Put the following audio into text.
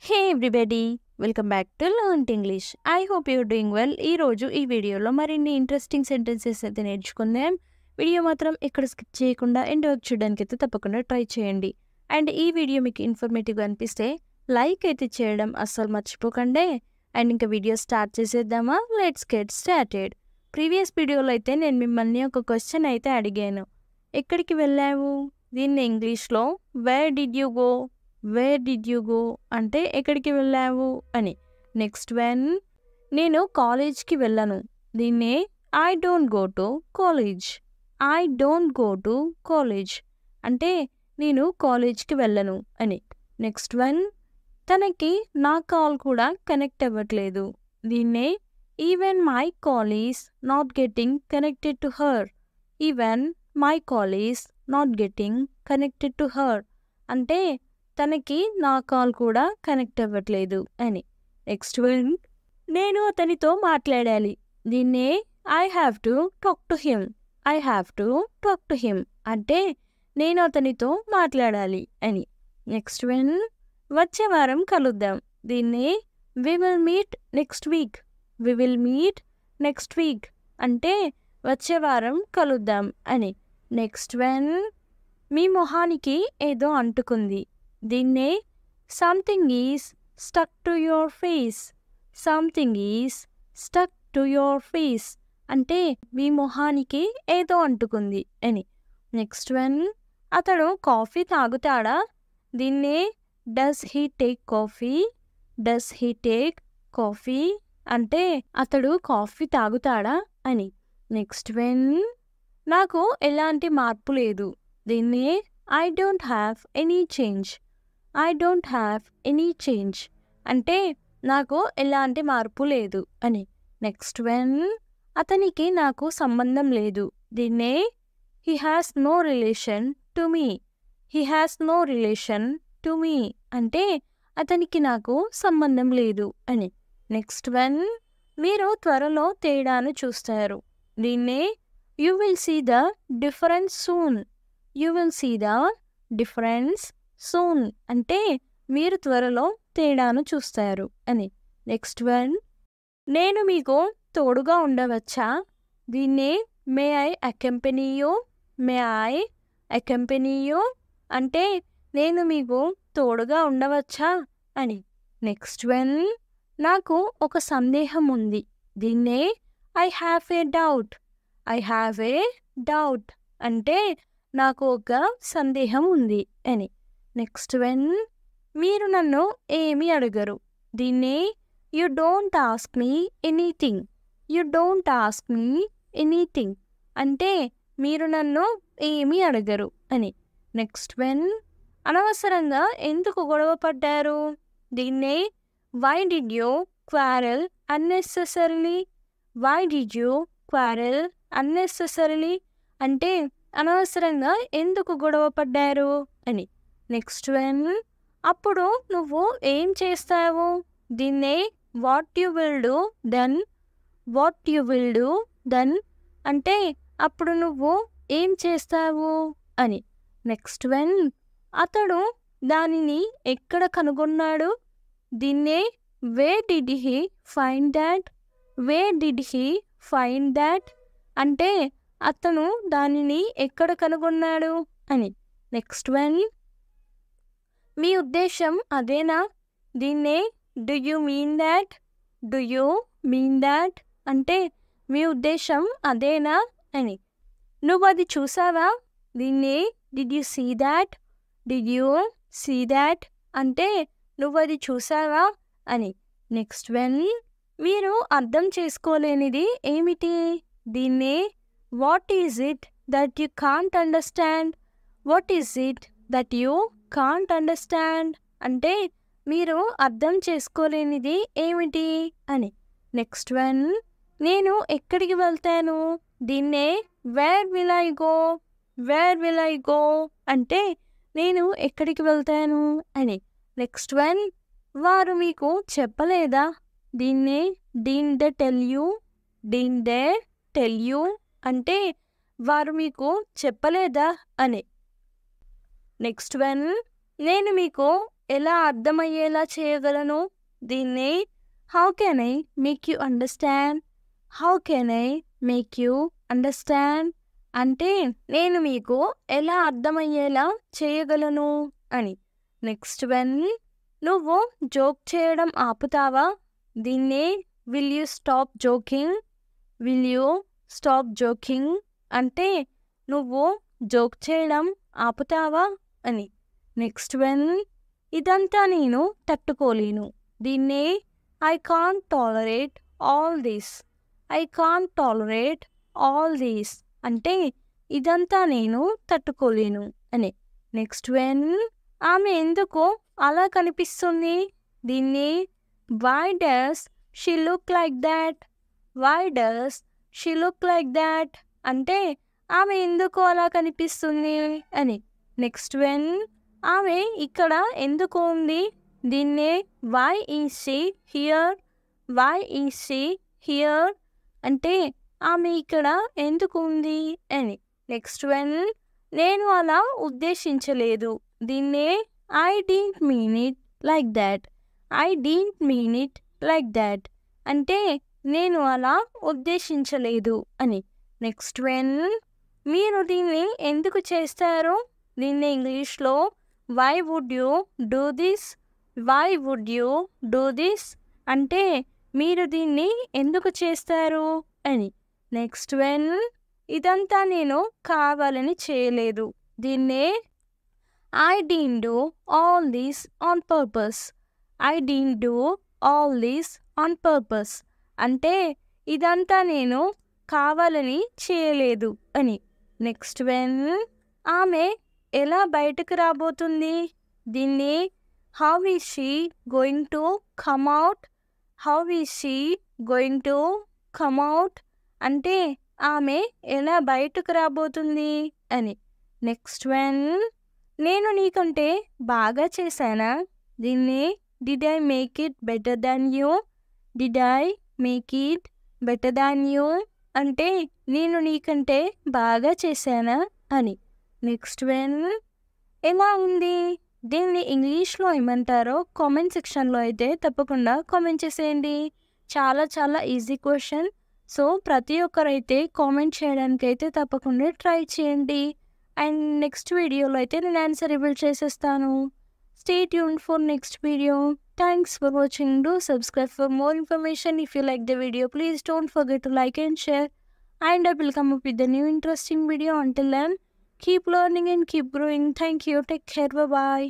Hey everybody, welcome back to learnt English. I hope you're doing well. ఈరోజు ఈ వీడియోలో మరిన్ని ఇంట్రెస్టింగ్ సెంటెన్సెస్ అయితే నేర్చుకుందాం. వీడియో మాత్రం ఇక్కడ స్కిప్ చేయకుండా ఎండ్ వరకు చూడడానికి అయితే తప్పకుండా ట్రై చేయండి. అండ్ ఈ వీడియో మీకు ఇన్ఫర్మేటివ్గా అనిపిస్తే లైక్ అయితే చేయడం అస్సలు మర్చిపోకండి. అండ్ ఇంకా వీడియో స్టార్ట్ చేసేద్దామా? Let's get started. ప్రీవియస్ వీడియోలో అయితే నేను మిమ్మల్ని ఒక క్వశ్చన్ అయితే అడిగాను. ఎక్కడికి వెళ్ళావు? దీన్ని ఇంగ్లీష్లో where did you go, where did you go అంటే ఎక్కడికి వెళ్ళావు అని. నెక్స్ట్ వన్, నేను కాలేజ్కి వెళ్ళను. దీన్నే I don't go to college. I don't go to college అంటే నేను కాలేజ్కి వెళ్ళను అని. నెక్స్ట్ వన్, తనకి నా కాల్ కూడా కనెక్ట్ అవ్వట్లేదు. దీన్నే even my call is not getting connected to her. Even my call is not getting connected to her అంటే తనకి నా కాల్ కూడా కనెక్ట్ అవ్వట్లేదు అని. నెక్స్ట్ వన్, నేను అతనితో మాట్లాడాలి. దీన్నే I have to talk to him. I have to talk to him అంటే నేను అతనితో మాట్లాడాలి అని. నెక్స్ట్ వన్, వచ్చే వారం కలుద్దాం. దీన్నే we will meet next week. We will meet next week అంటే వచ్చే వారం కలుద్దాం అని. నెక్స్ట్ వన్, మీ మొహానికి ఏదో అంటుకుంది. దీన్నే something is stuck to your face. Something is stuck to your face అంటే మీ మొహానికి ఏదో అంటుకుంది అని. నెక్స్ట్ వన్, అతడు కాఫీ తాగుతాడా? దీన్నే does he take coffee. Does he take coffee అంటే అతడు కాఫీ తాగుతాడా అని. నెక్స్ట్ వన్, నాకు ఎలాంటి మార్పు లేదు. దీన్నే I don't have any change. I don't have any change అంటే నాకు ఎలాంటి మార్పు లేదు అని. నెక్స్ట్ వన్, అతనికి నాకు సంబంధం లేదు. దీన్నే he has no relation to me. He has no relation to me అంటే అతనికి నాకు సంబంధం లేదు అని. నెక్స్ట్ వన్, మీరు త్వరలో తేడాను చూస్తారు. దీన్నే you will see the difference soon. You will see the difference soon అంటే మీరు త్వరలో తేడాను చూస్తారు అని. నెక్స్ట్ వన్, నేను మీకు తోడుగా ఉండవచ్చా? దీన్నే may I accompany you. May I accompany you అంటే నేను మీకు తోడుగా ఉండవచ్చా అని. నెక్స్ట్ వన్, నాకు ఒక సందేహం ఉంది. దీన్నే I have a doubt. I have a doubt అంటే నాకు ఒక సందేహం ఉంది అని. నెక్స్ట్ వన్, మీరు నన్ను ఏమీ అడగరు. దీన్నే you don't ask me anything. You don't ask me anything అంటే మీరు నన్ను ఏమీ అడగరు అని. నెక్స్ట్ వన్, అనవసరంగా ఎందుకు గొడవ పడ్డారు? దీన్నే why did you quarrel unnecessarily. Why did you quarrel unnecessarily అంటే అనవసరంగా ఎందుకు గొడవ పడ్డారు అని. నెక్స్ట్ వన్, అప్పుడు నువ్వు ఏం చేస్తావు? దీన్నే what you will do then. What you will do then అంటే అప్పుడు నువ్వు ఏం చేస్తావు అని. నెక్స్ట్ వన్, అతడు దానిని ఎక్కడ కనుగొన్నాడు? దీన్నే where did he find that. Where did he find that అంటే అతను దానిని ఎక్కడ కనుగొన్నాడు అని. నెక్స్ట్ వన్, మీ ఉద్దేశం అదేనా? దీన్నే do you mean that. Do you mean that అంటే మీ ఉద్దేశం అదేనా అని. నువ్వు అది చూసావా? దీన్నే did you see that. Did you see that అంటే నువ్వు అది చూసావా అని. నెక్స్ట్ వన్, మీరు అర్థం చేసుకోలేనిది ఏమిటి? దీన్నే what is it that you can't understand. What is it that you can't understand అంటే మీరు అర్థం చేసుకోలేనిది ఏమిటి అని. నెక్స్ట్ వన్, నేను ఎక్కడికి వెళ్తాను? దీన్నే where will I go. Where will I go అంటే నేను ఎక్కడికి వెళ్తాను అని. నెక్స్ట్ వన్, వారు మీకు చెప్పలేదా? దీన్నే didn't they tell you. Didn't they tell you అంటే వారు మీకు చెప్పలేదా అని. నెక్స్ట్ వన్, నేను మీకు ఎలా అర్థమయ్యేలా చేయగలను? దీన్ని how can I make you understand? How can I make you understand అంటే నేను మీకు ఎలా అర్థమయ్యేలా చేయగలను అని. నెక్స్ట్ వన్, నువ్వు జోక్ చేయడం ఆపుతావా? దీన్నే will you stop joking? Will you stop joking అంటే నువ్వు జోక్ చేయడం ఆపుతావా అని. నెక్స్ట్ వన్, ఇదంతా నేను తట్టుకోలేను. దీన్నే I can't tolerate all this. I can't tolerate all this అంటే ఇదంతా నేను తట్టుకోలేను అని. నెక్స్ట్ వన్, ఆమె ఎందుకు అలా కనిపిస్తుంది? దీన్ని why does she look like that? Why does she look like that అంటే ఆమె ఎందుకు అలా కనిపిస్తుంది అని. నెక్స్ట్ వన్, ఆమె ఇక్కడ ఎందుకు ఉంది? దీన్నే why is she here? Why is she here అంటే ఆమె ఇక్కడ ఎందుకు ఉంది అని. నెక్స్ట్ వన్, నేను అలా ఉద్దేశించలేదు. దీన్నే I didn't mean it like that. I didn't mean it like that అంటే నేను అలా ఉద్దేశించలేదు అని. నెక్స్ట్ వన్, మీరు దీన్ని ఎందుకు చేస్తారు? దీన్ని ఇంగ్లీష్లో why would you do this? Why would you do this అంటే మీరు దీన్ని ఎందుకు చేస్తారు అని. నెక్స్ట్ వన్, ఇదంతా నేను కావాలని చేయలేదు. దీన్నే I didn't do all this on purpose. I didn't do all this on purpose అంటే ఇదంతా నేను కావాలని చేయలేదు అని. నెక్స్ట్ వన్, ఆమె ఎలా బయటకు రాబోతుంది? దీన్ని how is she going to come out? How is she going to come out అంటే ఆమె ఎలా బయటకు రాబోతుంది అని. నెక్స్ట్ వన్, నేను నీకంటే బాగా చేశానా? దీన్ని did I make it better than you? Did I make it better than you అంటే నేను నీకంటే బాగా చేశానా అని. నెక్స్ట్ వన్, ఎలా ఉంది? దీన్ని ఇంగ్లీష్లో ఏమంటారో కామెంట్ సెక్షన్లో అయితే తప్పకుండా కామెంట్ చేసేయండి. చాలా చాలా ఈజీ క్వశ్చన్. సో ప్రతి ఒక్కరైతే కామెంట్ చేయడానికి అయితే తప్పకుండా ట్రై చేయండి. అండ్ నెక్స్ట్ వీడియోలో అయితే నేను ఆన్సర్ రివీల్ చేసేస్తాను. Stay tuned for next video. Thanks for watching. Do subscribe for more information. If you like the video, please don't forget to like and share. And I will come up with a new interesting video. Until then, keep learning and keep growing. Thank you. Take care. Bye-bye.